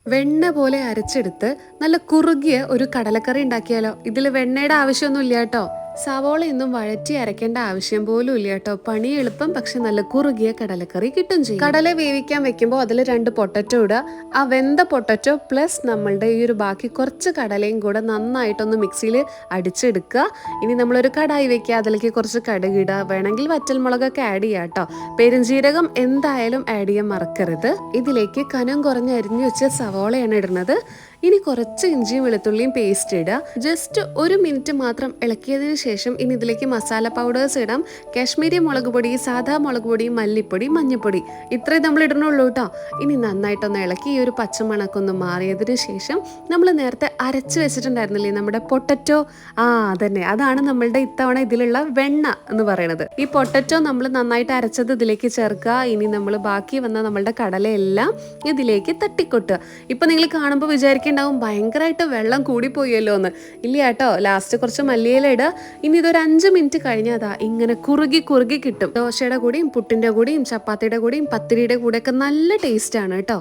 വെണ്ണ പോലെ അരച്ചെടുത്ത് നല്ല കുറുകിയ ഒരു കടലക്കറി ഉണ്ടാക്കിയാലോ. ഇതിൽ വെണ്ണയുടെ ആവശ്യമൊന്നും ഇല്ല കേട്ടോ. സവോളയൊന്നും വഴറ്റി അരയ്ക്കേണ്ട ആവശ്യം പോലും ഇല്ല കേട്ടോ. പണി എളുപ്പം, പക്ഷെ നല്ല കുറുകിയ കടലക്കറി കിട്ടും ചെയ്യും. കടല വേവിക്കാൻ വെക്കുമ്പോൾ അതിൽ 2 പൊട്ടറ്റോ ഇടുക. ആ വെന്ത പൊട്ടറ്റോ പ്ലസ് നമ്മളുടെ ഈ ഒരു ബാക്കി കുറച്ച് കടലയും കൂടെ നന്നായിട്ടൊന്ന് മിക്സിയിൽ അടിച്ചെടുക്കുക. ഇനി നമ്മളൊരു കടായി വെക്കുക, അതിലേക്ക് കുറച്ച് കടുക് ഇടുക. വേണമെങ്കിൽ വറ്റൽമുളകൊക്കെ ആഡ് ചെയ്യുക കേട്ടോ. പെരുംജീരകം എന്തായാലും ആഡ് ചെയ്യാൻ മറക്കരുത്. ഇതിലേക്ക് കനം കുറഞ്ഞ് അരിഞ്ഞു വെച്ച സവോളയാണ് ഇടുന്നത്. ഇനി കുറച്ച് ഇഞ്ചിയും വെളുത്തുള്ളിയും പേസ്റ്റ് ഇടുക. ജസ്റ്റ് 1 മിനിറ്റ് മാത്രം ഇളക്കിയതിന് ശേഷം ഇനി ഇതിലേക്ക് മസാല പൗഡേഴ്സ് ഇടാം. കാശ്മീരി മുളക് പൊടി, സാധാ മുളക് പൊടി, മല്ലിപ്പൊടി, മഞ്ഞൾപ്പൊടി, ഇത്രയും നമ്മൾ ഇടണുള്ളൂ കേട്ടോ. ഇനി നന്നായിട്ടൊന്ന് ഇളക്കി ഈ ഒരു പച്ചമണക്കൊന്ന് മാറിയതിന് ശേഷം നമ്മൾ നേരത്തെ അരച്ച് വെച്ചിട്ടുണ്ടായിരുന്നില്ലേ നമ്മുടെ പൊട്ടറ്റോ, അതന്നെ, അതാണ് നമ്മളുടെ ഇത്തവണ ഇതിലുള്ള വെണ്ണ എന്ന് പറയുന്നത്. ഈ പൊട്ടറ്റോ നമ്മൾ നന്നായിട്ട് അരച്ചത് ഇതിലേക്ക് ചേർക്കുക. ഇനി നമ്മൾ ബാക്കി വന്ന നമ്മളുടെ കടലയെല്ലാം ഇതിലേക്ക് തട്ടിക്കൊട്ടുക. ഇപ്പം നിങ്ങൾ കാണുമ്പോൾ വിചാരിക്കുന്നുണ്ടാവും ഭയങ്കരമായിട്ട് വെള്ളം കൂടിപ്പോയല്ലോ എന്ന്. ഇല്ല കേട്ടോ, ലാസ്റ്റ് കുറച്ച് മല്ലിയില ഇടുക. ഇനി ഇതൊരു 5 മിനിറ്റ് കഴിഞ്ഞാൽ അതാ ഇങ്ങനെ കുറുകി കുറുകി കിട്ടും. ദോശയുടെ കൂടെയും പുട്ടിൻ്റെ കൂടെയും ചപ്പാത്തിയുടെ കൂടെയും പത്തിരിയുടെ കൂടെയൊക്കെ നല്ല ടേസ്റ്റ് ആണ് കേട്ടോ.